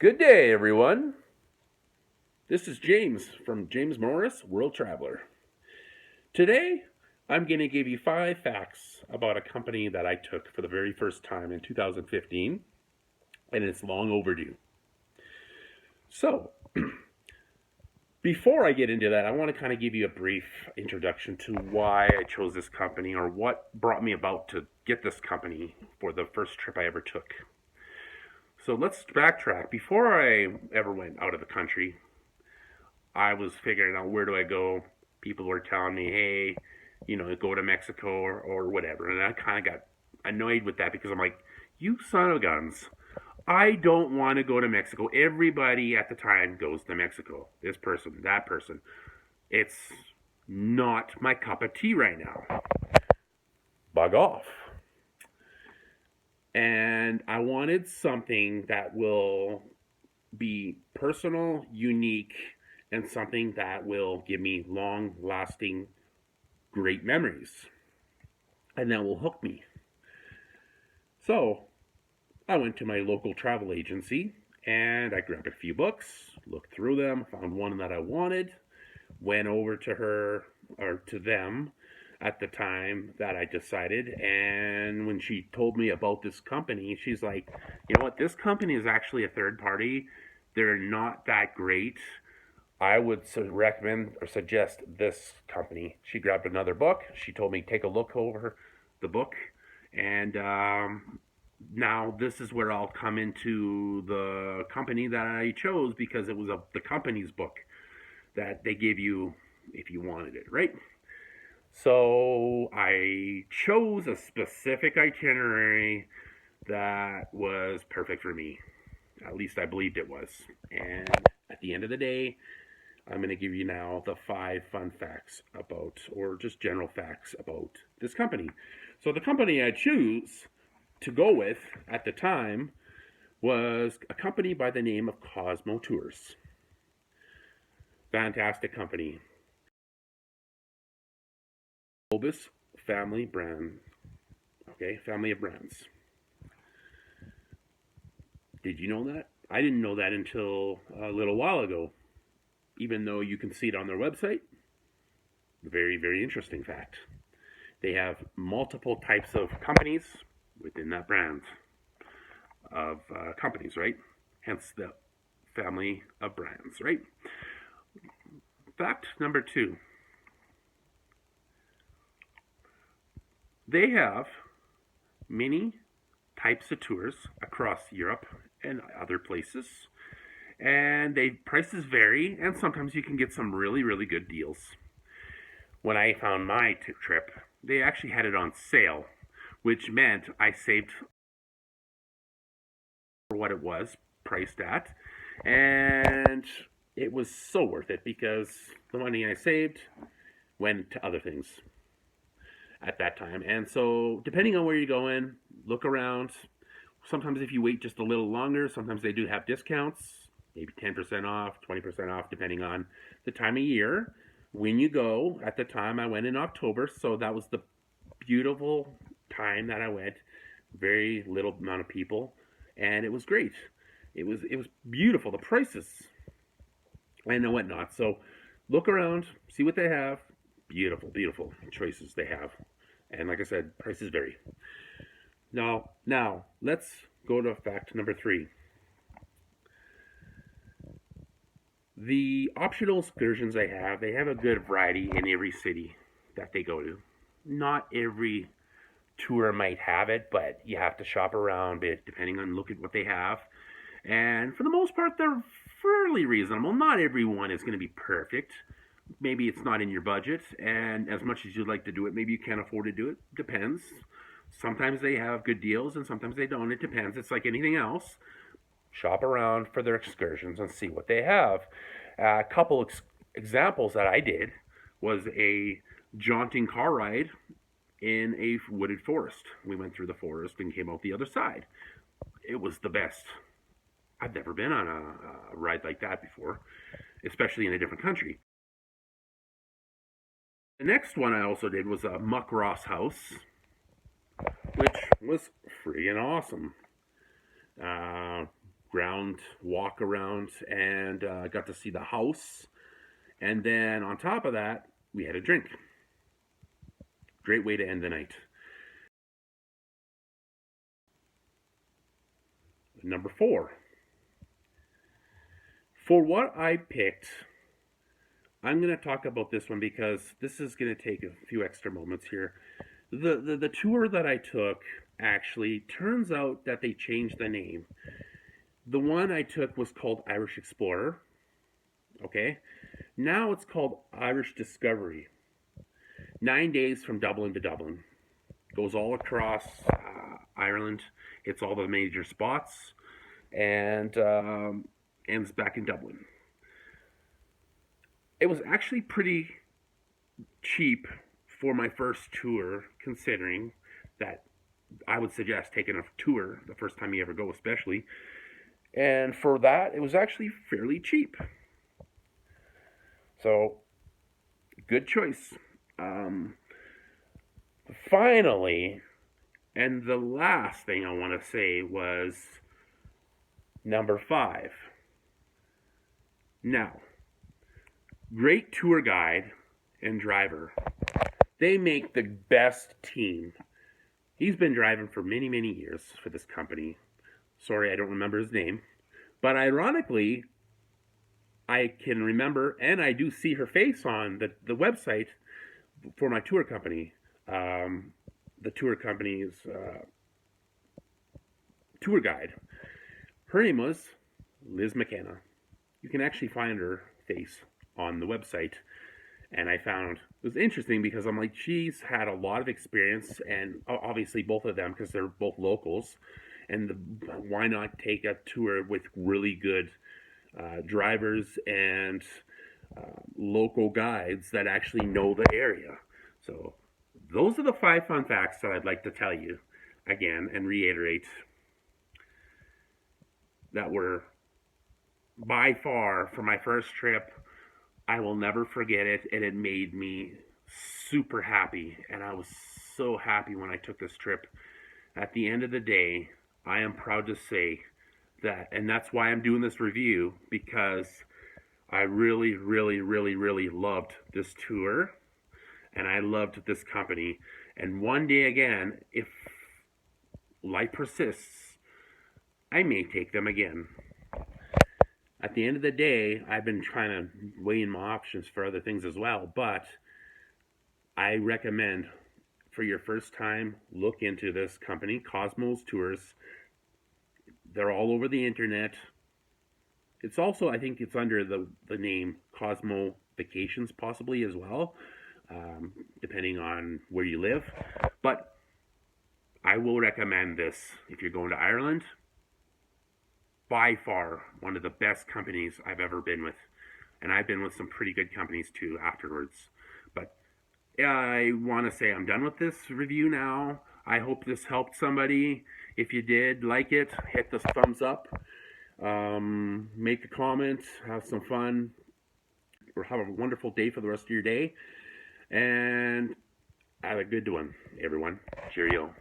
Good day, everyone. This is James from James Morris, World Traveler. Today, I'm going to give you 5 facts about a company that I took for the very first time in 2015, and it's long overdue. So, before I get into that, I want to kind of give you a brief introduction to why I chose this company or what brought me about to get this company for the first trip I ever took. So, let's backtrack. Before I ever went out of the country, I was figuring out where do I go. People were telling me, hey, go to Mexico or whatever. And I kind of got annoyed with that because I'm like, you son of guns. I don't want to go to Mexico. Everybody at the time goes to Mexico. This person, that person. It's not my cup of tea right now. Bug off. And I wanted something that will be personal, unique, and something that will give me long lasting great memories and that will hook me. So I went to my local travel agency and I grabbed a few books, looked through them, found one that I wanted, went over to her or to them at the time that I decided. And when she told me about this company, she's like, you know what, this company is actually a third party. They're not that great. I would recommend or suggest this company. She grabbed another book. She told me take a look over the book, and now this is where I'll come into the company that I chose because it was the company's book that they gave you if you wanted it, right? So I chose a specific itinerary that was perfect for me. At least I believed it was. And at the end of the day, I'm going to give you now the 5 fun facts about, or just general facts about this company. So the company I choose to go with at the time was a company by the name of Cosmo Tours. Fantastic company. Globus family brand. Okay, family of brands. Did you know that? I didn't know that until a little while ago, even though you can see it on their website. Very, very interesting fact. They have multiple types of companies within that brand of companies, right? Hence the family of brands, right? Fact number 2. They have many types of tours across Europe and other places. And prices vary, and sometimes you can get some really, really good deals. When I found my trip, they actually had it on sale, which meant I saved for what it was priced at, and it was so worth it because the money I saved went to other things at that time. And so, depending on where you're going, look around. Sometimes, if you wait just a little longer, sometimes they do have discounts, maybe 10% off, 20% off, depending on the time of year. When you go, at the time I went in October, so that was the beautiful time that I went. Very little amount of people, and it was great. It was beautiful. The prices and whatnot. So look around, see what they have. Beautiful, beautiful choices they have, and like I said, prices vary. Now let's go to fact number 3. The optional excursions they have a good variety in every city that they go to. Not every tour might have it, but you have to shop around a bit depending on look at what they have. And for the most part, they're fairly reasonable. Not everyone is going to be perfect. Maybe it's not in your budget, and as much as you'd like to do it, maybe you can't afford to do it. Depends. Sometimes they have good deals, and sometimes they don't. It depends. It's like anything else. Shop around for their excursions and see what they have. A couple examples that I did was a jaunting car ride in a wooded forest. We went through the forest and came out the other side. It was the best. I've never been on a ride like that before, especially in a different country. The next one I also did was a Muck Ross House, which was freaking awesome. ground walk around, and got to see the house. And then on top of that, we had a drink. Great way to end the night. Number 4. For what I picked, I'm going to talk about this one because this is going to take a few extra moments here. The tour that I took actually turns out that they changed the name. The one I took was called Irish Explorer. Okay. Now it's called Irish Discovery. 9 days from Dublin to Dublin. Goes all across Ireland. Hits all the major spots. And ends back in Dublin. It was actually pretty cheap for my first tour, considering that I would suggest taking a tour the first time you ever go, especially. And for that, it was actually fairly cheap. So, good choice. Finally, and the last thing I want to say was number 5. Now, great tour guide and driver. They make the best team. He's been driving for many, many years for this company. Sorry, I don't remember his name. But ironically, I can remember, and I do see her face on the website for my tour company. The tour company's tour guide. Her name was Liz McKenna. You can actually find her face on the website. And I found it was interesting because I'm like, she's had a lot of experience, and obviously both of them, because they're both locals. And why not take a tour with really good drivers and local guides that actually know the area? So those are the 5 fun facts that I'd like to tell you again and reiterate that were by far, for my first trip, I will never forget it, and it made me super happy, and I was so happy when I took this trip. At the end of the day, I am proud to say that, and that's why I'm doing this review, because I really, really, really, really loved this tour, and I loved this company. And one day again, if life persists, I may take them again. At the end of the day, I've been trying to weigh in my options for other things as well, but I recommend for your first time, look into this company, Cosmos Tours. They're all over the internet. It's also, I think it's under the name Cosmo Vacations possibly as well, depending on where you live. But I will recommend this if you're going to Ireland. By far one of the best companies I've ever been with, and I've been with some pretty good companies too afterwards. But I want to say I'm done with this review now. I hope this helped somebody. If you did like it, hit the thumbs up, make a comment, have some fun, or have a wonderful day for the rest of your day, and have a good one, everyone. Cheerio.